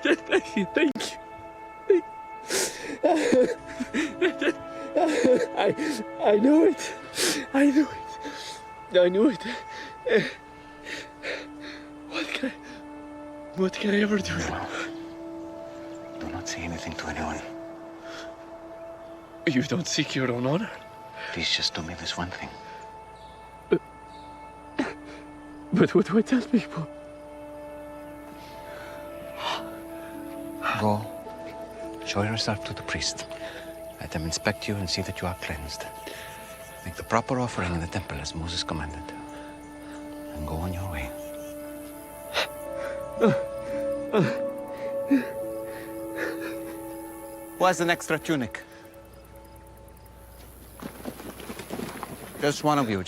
Thank you. I knew it. I knew it. What can I ever do? No. Do not say anything to anyone. You don't seek your own honor? Please just do me this one thing. But what do I tell people? Go. Show yourself to the priest. Let them inspect you and see that you are cleansed. Make the proper offering in the temple as Moses commanded. And go on your way. Who has an extra tunic? Just one of you.